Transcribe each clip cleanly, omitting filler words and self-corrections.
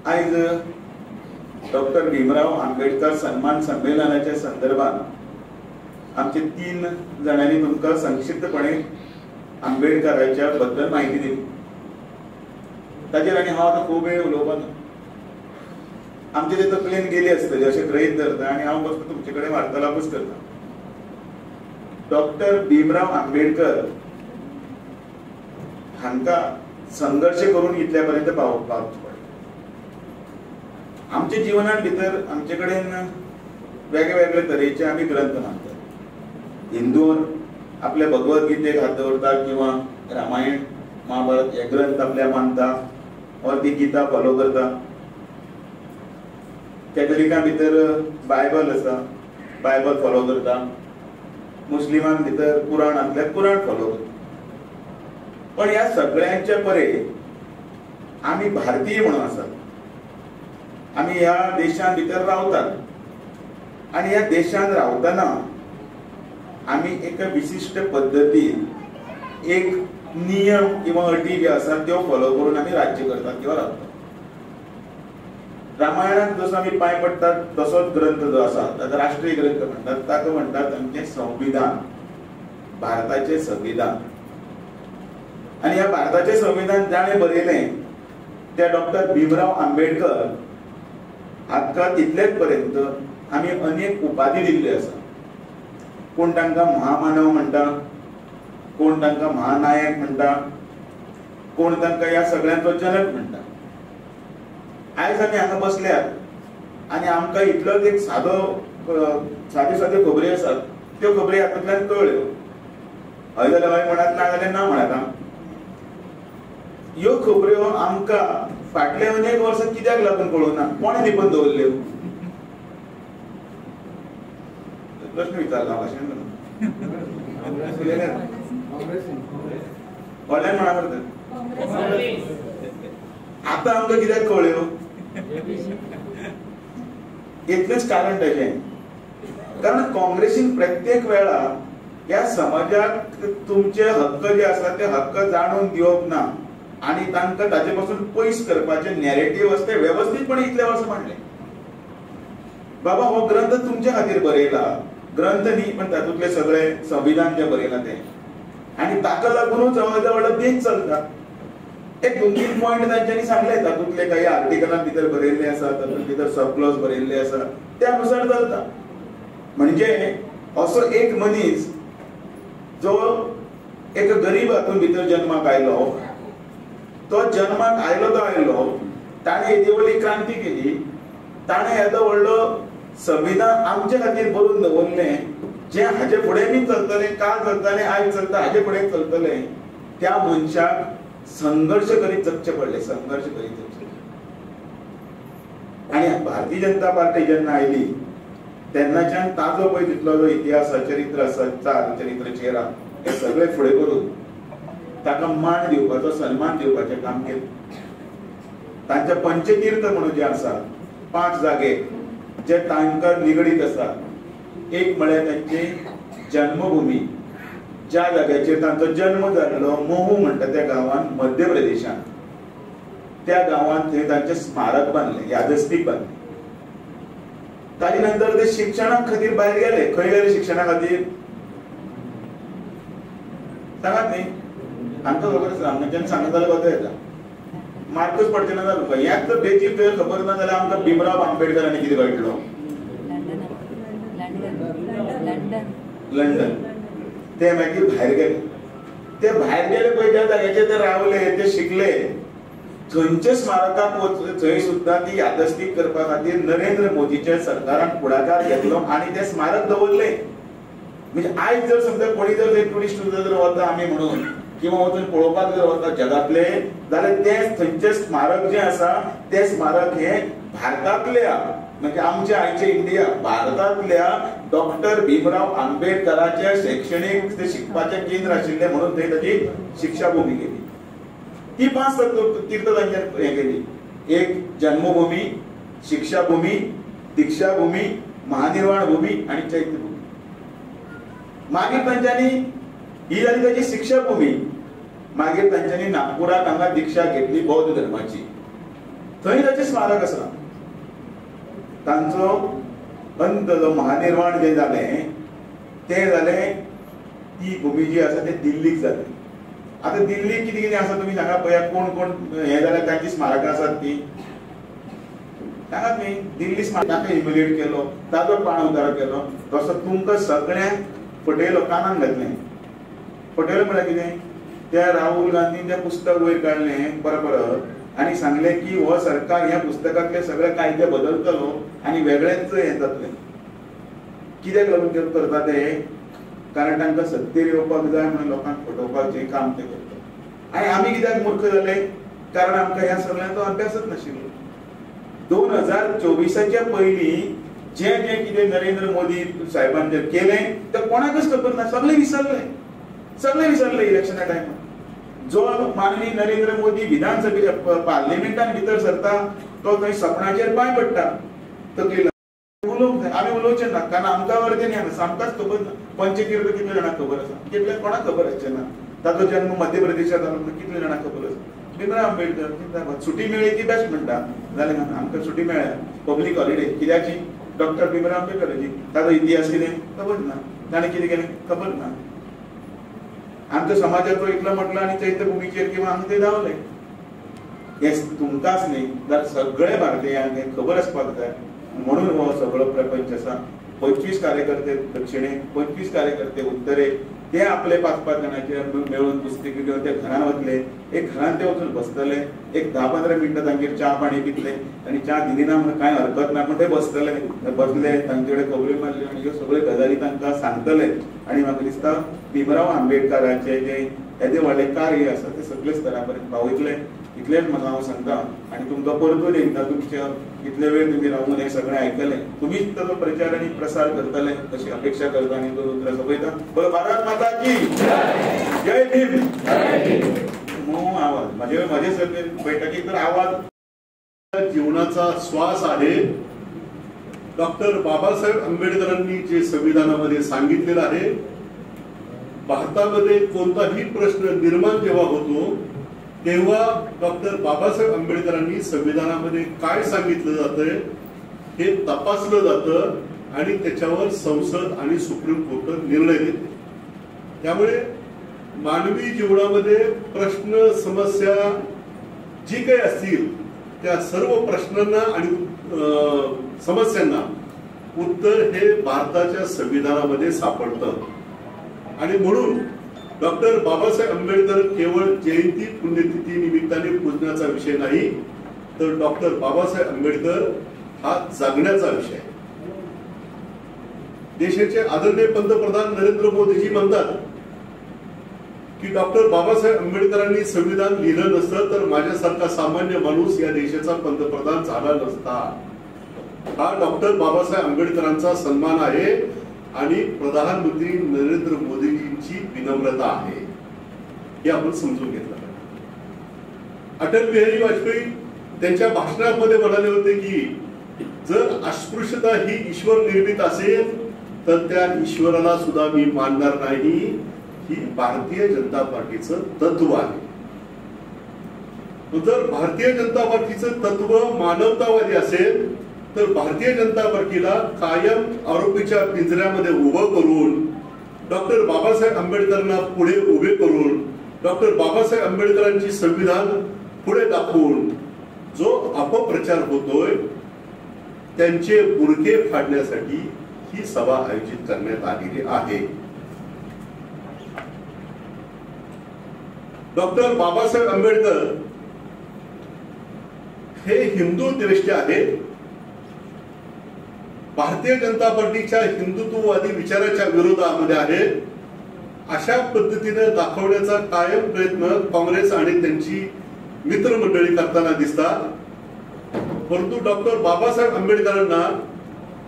आज डॉक्टर भीमराव आंबेडकर सन्मान संमेलनाच्या संदर्भात आमचे 3 जणांनी तुमका संक्षिप्तपणे आंबेडकरांच्या बद्दल माहिती दिली. ताजेर आनी हांव आतां खूब वेळ उलोवपाना. आमचे ते तकलेन गेले आसतले अशें गृहीत धरता आनी हांव फक्त तुमचे कडेन वार्तालापूच करता. डॉक्टर भीमराव आंबेडकर हांकां संघर्ष करून इतल्या पर्यंत पावचें पडलें. आमच्या जिवनांत भितर आमचे कडेन वेगळे वेगळे तरेचे आमी ग्रंथ मानतात. हिंदू आपल्या भगवद्गीतेक हात दवरतात किंवा रामायण महाभारत हे ग्रंथ आपल्या मानता और ती गीता फॉलो करता. कॅथलिकां भितर बायबल आसा, बायबल फॉलो करता. मुस्लिमां भितर कुराणांतले कुराण फॉलो करता. पण ह्या सगळ्यांच्या परे आमी भारतीय म्हणून आसात. आमी ह्या देशांत भितर रावतात आनी ह्या देशांत रावतना आमी एका विशिष्ट पद्धतीन एक नियम किंवा अटी जे आसात त्यो फॉलो करून आमी राज्य करतात किंवा रावतात. रामायणात जसो आमी पांय पडटात तसोच ग्रंथ जो आसा ताका राष्ट्रीय ग्रंथ म्हणटात. ताका म्हणटात आमचें संविधान, भारताचें संविधान. आनी ह्या भारताचें संविधान जाणें बरयलें त्या डॉक्टर भीमराव आंबेडकर हाका तितलेच पर्यंत आमी अनेक उपाधी दिल्ल्यो आसा. कोण तांकां महामानव म्हणटा, कोण तांकां महानायक म्हणटा, कोण तांकां ह्या सगळ्यांचो जनक म्हणटा. आयज आमी हांगा बसल्यात आनी आमकां इतलोच एक साद्यो खबरी आसात त्यो खबरी हातूंतल्यान कळ्ळ्यो. हय जाल्यार हय म्हणात, ना जाल्यार ना म्हणात. ह्यो खबऱ्यो आमकां फाटले अनेक वर्सां कित्याक लागून कळूना, कोणे लिपून दवरल्यो? प्रश्न विचारला भाशण व्हडल्यान म्हणा करता. आतां आमकां कित्याक कळ्यो? इतलेंच कारण ताचें. कारण काँग्रेसीन प्रत्येक वेळा ह्या समाजाक तुमचे हक्क जे आसा ते हक्क जाणून दिवप ना आनी तांकां ताचे पासून पयस करपाचे नॅरेटिव्ह आसा ते वेवस्थीतपणे इतले वर्स मांडले. बाबा हो ग्रंथ तुमचे खातीर बरयला, ग्रंथ न्ही पण तातूंतले सगळे संविधान जे बरयला ते, आनी ताका लागूनच जवळ देश चलता. एक 2-3 पॉइंट तांच्यांनी सांगले, तातूंतले काही आर्टिकलां भितर बरयल्ले आसा, तातूंत भितर सब क्लॉज बरयल्ले आसा, त्या अनुसार चलता. म्हणजे असो एक मनीस जो एक गरीब हातूंत भितर जन्माक आयलो, तो जन्माक आयलो ताणें येदी व्हडली क्रांती केली. ताणें येदो व्हडलो संविधान आमचे खातीर बरोवन दवरलें जें हाजे फुडें बी चलतलें, काल चलतलें, आयज चलता, हाजे फुडें चलतलें. त्या मनशाक संघर्ष करीत जगचें पडलें, संघर्ष करीत जगचें. आनी भारतीय जनता पार्टी जेन्ना आयली तेन्नाच्यान ताजो पळय तितलो जो इतिहास चरित्र आसा, चरित्र चेहरा हे सगळे फुडें करून ताका मान दिवपाचो, सन्मान दिवपाचें काम केलें. तांचे पंचतीर्थ म्हणून जे आसा 5 जागे जे तांकां निगडीत आसा. एक म्हळ्यार तांची जन्मभूमी, ज्या जाग्याचेर तांचो जन्म जाल्लो, महू म्हणटा त्या गांवांत मध्य प्रदेशांत. त्या गांवांत थंय तांचें स्मारक बांदलें, यादस्तीक बांदलें. ताजे नंतर ते शिक्षणा खातीर भायर गेले. खंय गेले शिक्षणा खातीर सांगात न्ही, आमकां खबर आसा. आमच्यान सांगत जाल्यार कोता येता, मार्कूच पडचे ना जालो. ह्याच जर बेजीक तुवें खबर ना जाल्यार आमकां भीमराव आंबेडकरांनी कितें कळटलो? लंडन. ते मागीर भायर गेले. ते भायर गेले पळय ज्या जाग्याचेर ते रावले, ते शिकले, थंयच्या स्मारकाक थंय सुद्दां ती यादस्तीक करपा खातीर नरेंद्र मोदीच्या सरकारान पुढाकार घेतलो आनी ते स्मारक दवरले. म्हणजे आयज जर समजा कोणी जर टुरिस्ट जर वता आमी म्हणून किंवा वचून पळोवपाक जर वता जगातले, जाल्यार ते थंयचे स्मारक जे आसा ते स्मारक हे भारतांतल्या, म्हणजे आमच्या आयचे इंडिया, भारतांतल्या डॉक्टर भीमराव आंबेडकराच्या शैक्षणीक ते शिकपाचें केंद्र आशिल्लें म्हणून थंय ताची शिक्षा भूमी केली. ही 5 तीर्थ तांच्यानी हे केली. एक जन्मभूमी, शिक्षा भूमी, दीक्षा भूमी, महानिर्वाण भूमी आणि चैत्य भूमी. मागीर तांच्यांनी ही जाली ताची शिक्षा भूमी. मागीर तांच्यांनी नागपुरात हांगा दीक्षा घेतली बौद्ध धर्माची. थंय ताचें स्मारक आसा. तांचो अंत जो महानिर्वाण जे जालें तें जालें, ती भुमी जी आसा ती दिल्लीक जाली. आतां दिल्लीक कितें कितें आसा तुमी सांगा पळया, कोण कोण हें जाल्यार तांची स्मारकां आसात ती सांगात न्ही. दिल्ली स्मारकाक इम्युलेट केलो, ताजो पाण उतारो केलो, तसो तुमकां सगळ्यांक फटयलो, कानान घातलें. फटयलो म्हळ्यार कितें, त्या राहुल गांधीन तें पुस्तक वयर काडलें परत परत आनी सांगलें की हो सरकार ह्या पुस्तकांतले सगळे कायदे बदलतलो आनी वेगळेंच हें जातलें. कित्याक लागून ते करता ते, कारण तांकां सत्तेर येवपाक जाय म्हणून लोकांक फटोवपाचें काम ते करतात. आनी आमी कित्याक मूर्ख जाले, कारण आमकां ह्या सगळ्यांचो अभ्यासच नाशिल्लो. 2024च्या पयलीं जें जें कितें नरेंद्र मोदी साहेबान जें केलें तें कोणाकच खबर ना. सगळे विसरले इलेक्शना टायमार. जो माननीय नरेंद्र मोदी विधानसभेच्या पार्लिमेंटान भितर सरता तो थंय सपनाचेर पांय पडटा तकली उलोवंक जाय. आमी उलोवचें ना, कारण आमकां अर्दें न्ही, सामकाच खबर ना. पंचकीर्त कितल्या जाणांक खबर आसा, कितल्या कोणाक खबर आसचें ना. ताचो जन्म मध्य प्रदेशात जालो म्हणून कितल्या जाणांक खबर आसा. भीमराव आंबेडकर सुटी मेळ्ळी ती बेस्ट म्हणटा, जालें आमकां सुटी मेळ्ळ्या, पब्लीक हॉलिडे कित्याची, डॉक्टर भीमराव आंबेडकराची. ताचो इतिहास कितें खबर ना, ताणें कितें केलें खबर ना. आमच्या समाजाचो इतलो म्हटलो आनी चैत्यभुमीचेर किंवा हांगा ते धांवले. हे तुमकांच न्ही जाल्यार सगळे भारतीयांक हें खबर आसपाक जाय. म्हणून हो सगळो प्रपंच आसा. 25 कार्यकर्ते दक्षिणेक, 25 कार्यकर्ते उत्तरेक, ते आपले 5-5 जाणांचे मेळून पुस्तकी घेवन ते घरान वतले. एक घरान ते वचून बसतले, एक 10-15 मिनटां तांगेर च्या पाणी पितले आनी च्या दिली ना म्हणून कांय हरकत ना पण ते बसतले तांचे कडेन खबरी मारल्यो आनी ह्यो सगळ्यो गजाली तांकां सांगतले. आनी म्हाका दिसता भीमराव आंबेडकराचें जें येदें व्हडलें कार्य आसा तें सगळे स्तरा पर्यंत पावयतलें. इतलेंच म्हाका हांव सांगता आनी तुमकां परतून एकदां तुमच्या इतले वेळ तुमी रावून हें सगळें आयकलें. तुमीच ताचो प्रचार आनी प्रसार करतले अशी अपेक्षा करता आनी दोन उतरां सोंपयता. बोलो भारत माता की जय भीम. आवाज माझे सगळे बैठकीत तर आवाज जीवनाचा श्वास आहे. डॉक्टर बाबासाहेब आंबेडकरांनी जे संविधानामध्ये सांगितलेलं आहे, भारतामध्ये कोणताही प्रश्न निर्माण जेव्हा होतो तेव्हा डॉक्टर बाबासाहेब आंबेडकरांनी संविधानामध्ये काय सांगितलं जातंय हे तपासलं जातं आणि त्याच्यावर संसद आणि सुप्रीम कोर्ट निर्णय देते. त्यामुळे मानवी जीवनामध्ये प्रश्न समस्या जी काही असतील त्या सर्व प्रश्नांना आणि समस्यांना उत्तर हे भारताच्या संविधानामध्ये सापडतं. आणि म्हणून डॉक्टर बाबासाहेब आंबेडकर केवळ जयंती पुण्यतिथी निमित्ताने पूजण्याचा विषय नाही, तर डॉक्टर बाबासाहेब आंबेडकर हा जगण्याचा विषय आहे. देशाचे आदरणीय पंतप्रधान नरेंद्र मोदीजी म्हणतात की डॉक्टर बाबासाहेब आंबेडकरांनी संविधान लिहिलं नसतं तर माझ्यासारखा सामान्य माणूस या देशाचा पंतप्रधान झाला नसता. हा डॉक्टर बाबासाहेब आंबेडकरांचा सन्मान आहे आणि प्रधानमंत्री नरेंद्र मोदीजींची विनम्रता आहे, हे आपण समजून घेतलं पाहिजे. अटल बिहारी वाजपेयी त्यांच्या भाषणामध्ये म्हणाले होते की जर अस्पृश्यता ही ईश्वर निर्मित असेल तर त्या ईश्वराला सुद्धा मी मानणार नाही. ही भारतीय जनता पार्टीचं तत्व आहे. जर भारतीय जनता पार्टीचं तत्व मानवतावादी असेल तर भारतीय जनता पार्टीला कायम आरोपीच्या पिंजऱ्यामध्ये उभं करून डॉक्टर बाबासाहेब आंबेडकरांना पुढे उभे करून डॉक्टर बाबासाहेब आंबेडकरांची संविधान पुढे दाखवून जो अपप्रचार होतोय त्यांचे बुरके फाडण्यासाठी ही सभा आयोजित करण्यात आलेली आहे. डॉक्टर बाबासाहेब आंबेडकर हे हिंदू द्वेष्टे आहेत. भारतीय जनता पार्टीच्या हिंदुत्ववादी विचाराच्या विरोधामध्ये आहेत. अशा पद्धतीने दाखवण्याचा कायम प्रयत्न काँग्रेस आणि त्यांची मित्रमंडळी करताना दिसतात. परंतु डॉक्टर बाबासाहेब आंबेडकरांना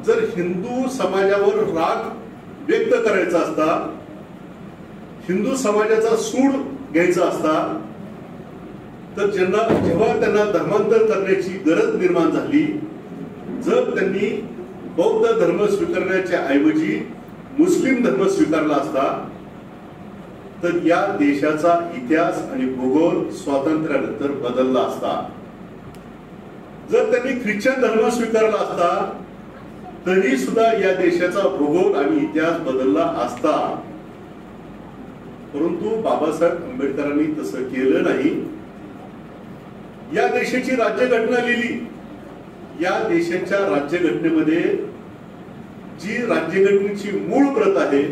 जर हिंदू समाजावर राग व्यक्त करायचा असता, हिंदू समाजाचा सूड घ्यायचा असता, तर जेव्हा त्यांना धर्मांतर करण्याची गरज निर्माण झाली, जर त्यांनी बौद्ध धर्म स्वीकारण्याच्या ऐवजी मुस्लिम धर्म स्वीकारला असता तर या देशाचा इतिहास आणि भूगोल स्वातंत्र्यानंतर बदलला असता. जर त्यांनी ख्रिश्चन धर्म स्वीकारला असता तरी सुद्धा या देशाचा भूगोल आणि इतिहास बदलला असता, परंतु बाबासाहेब आंबेडकरांनी तसं केलं नाही. या देशाची राज्यघटना लिहिली. या देशाच्या राज्यघटनेमध्ये जी राज्यघटनेची मूळ प्रत आहे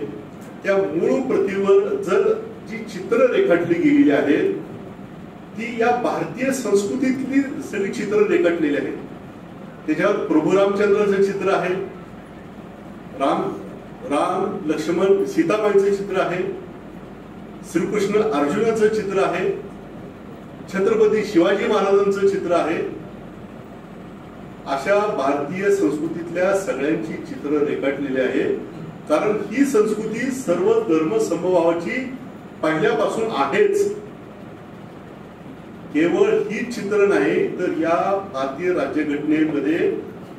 त्या मूळ प्रतीवर जर जी चित्र रेखाटली गेलेली आहेत ती या भारतीय संस्कृतीतली सगळी चित्र रेखाटलेली आहेत. त्याच्यावर प्रभू रामचंद्राचं चित्र आहे, राम लक्ष्मण सीताबाईंचं चित्र आहे, श्रीकृष्ण अर्जुनाचं चित्र आहे, छत्रपती शिवाजी महाराजांचं चित्र आहे. अशा भारतीय संस्कृतीतल्या सगळ्यांची चित्र रेखाटलेली आहे. कारण ही संस्कृती सर्व धर्म समभावाची पहिल्यापासून आहेच. केवळ ही चित्र नाही तर या भारतीय राज्यघटनेमध्ये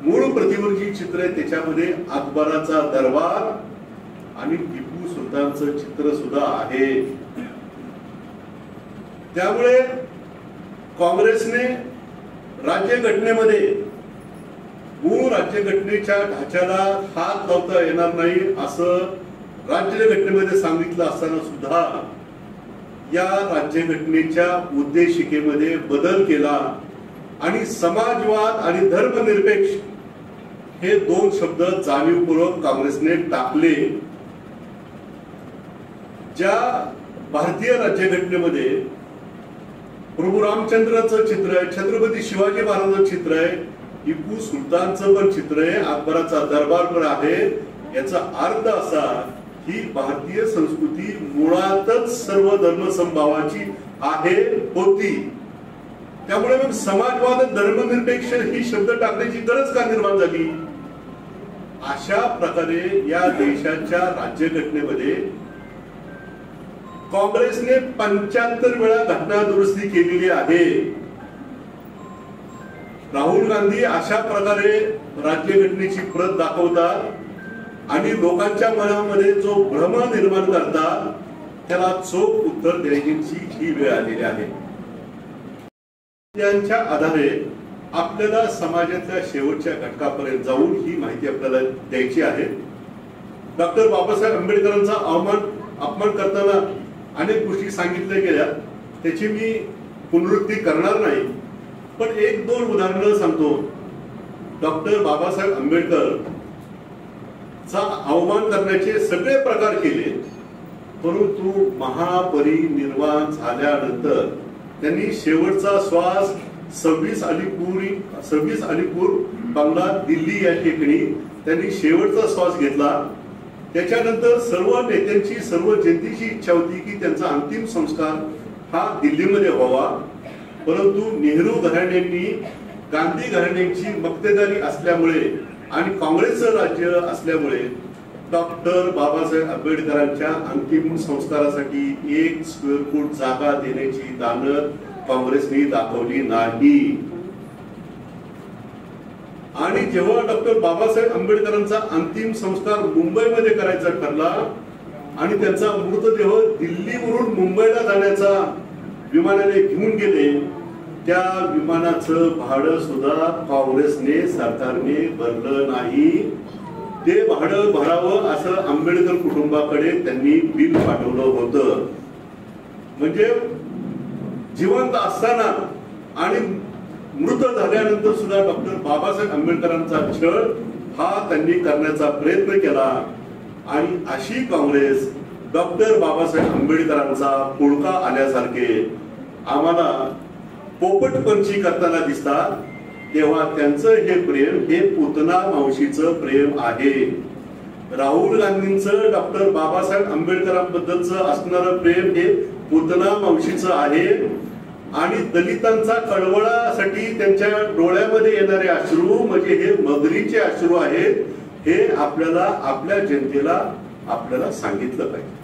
मूळ प्रतीवर जी चित्र आहे त्याच्यामध्ये अकबराचा दरबार आणि टिपू सुलतानचं चित्र सुद्धा आहे. त्यामुळे काँग्रेसने राज्यघटनेमध्ये मूळ राज्यघटनेच्या ढाच्याला हात लावता येणार नाही असं राज्यघटनेमध्ये सांगितलं असताना सुद्धा या राज्यघटनेच्या उद्देशिकेमध्ये बदल केला आणि समाजवाद आणि धर्मनिरपेक्ष हे दोन शब्द जाणीवपूर्वक काँग्रेसने टाकले. ज्या भारतीय राज्यघटनेमध्ये प्रभू रामचंद्राचं चित्र आहे, छत्रपती शिवाजी महाराजांचं चित्र आहे, टिपू सुलतानचं पण चित्र आहे, अकबराचा दरबार पण आहे. याचा अर्थ असा ही भारतीय संस्कृती मुळातच सर्व धर्म समभावाची आहे होती. त्यामुळे मग समाजवाद धर्मनिरपेक्ष ही शब्द टाकण्याची गरज का निर्माण झाली? अशा प्रकारे या देशाच्या राज्यघटनेमध्ये काँग्रेसने 75 वेळा घटना दुरुस्ती केलेली आहे. राहुल गांधी अशा प्रकारे राज्यघटनेची प्रत दाखवतात आणि लोकांच्या मनामध्ये जो भ्रम निर्माण करतात त्याला चोख उत्तर द्यायची ही वेळ आलेली आहे. त्यांच्या आधारे आपल्याला समाजातल्या शेवटच्या घटकापर्यंत जाऊन ही माहिती आपल्याला द्यायची आहे. डॉक्टर बाबासाहेब आंबेडकरांचा अपमान करताना अनेक गोष्टी सांगितल्या गेल्या, त्याची मी पुनरुक्ती करणार नाही, पण एक दोन उदाहरणं सांगतो. डॉक्टर बाबासाहेब आंबेडकर चा अवमान करण्याचे सगळे प्रकार केले, परंतु महापरिनिर्वाण झाल्यानंतर त्यांनी शेवटचा श्वास 26 अलीपूर बंगला दिल्ली या ठिकाणी त्यांनी शेवटचा श्वास घेतला. त्याच्यानंतर सर्व नेत्यांची सर्व जनतेची इच्छा होती की त्यांचा अंतिम संस्कार हा दिल्लीमध्ये व्हावा, परंतु नेहरू घराण्यांनी गांधी घराण्यांची मक्तेदारी असल्यामुळे आणि काँग्रेसचं राज्य असल्यामुळे डॉक्टर बाबासाहेब आंबेडकरांच्या अंतिम संस्कारासाठी 1 स्क्वेअर फूट जागा देण्याची दानत काँग्रेसने दाखवली नाही. आणि जेव्हा डॉक्टर बाबासाहेब आंबेडकरांचा अंतिम संस्कार मुंबईमध्ये करायचा ठरला आणि त्यांचा मृतदेह दिल्लीवरून मुंबईला जाण्याचा विमानाने घेऊन गेले, त्या विमानाचं भाडं सुद्धा काँग्रेसने सरकारने भरलं नाही. ते भाडं भरावं असं आंबेडकर कुटुंबाकडे त्यांनी बिल पाठवलं होतं. म्हणजे जिवंत असताना आणि मृत झाल्यानंतर सुद्धा डॉक्टर बाबासाहेब आंबेडकरांचा छळ हा त्यांनी करण्याचा प्रयत्न केला. आणि अशी काँग्रेस डॉक्टर बाबासाहेब आंबेडकरांचा पुळका आल्यासारखे आम्हाला पोपटपंची करताना दिसतात. तेव्हा त्यांचं हे प्रेम हे पुतना मावशीचं प्रेम आहे. राहुल गांधींचं डॉक्टर बाबासाहेब आंबेडकरांबद्दलचं असणारं प्रेम हे पुतना मावशीचं आहे. आणि दलितांचा कळवळासाठी त्यांच्या डोळ्यामध्ये येणारे अश्रू म्हणजे हे मगरीचे अश्रू आहेत. हे आपल्याला आपल्या जनतेला आपल्याला सांगितलं पाहिजे.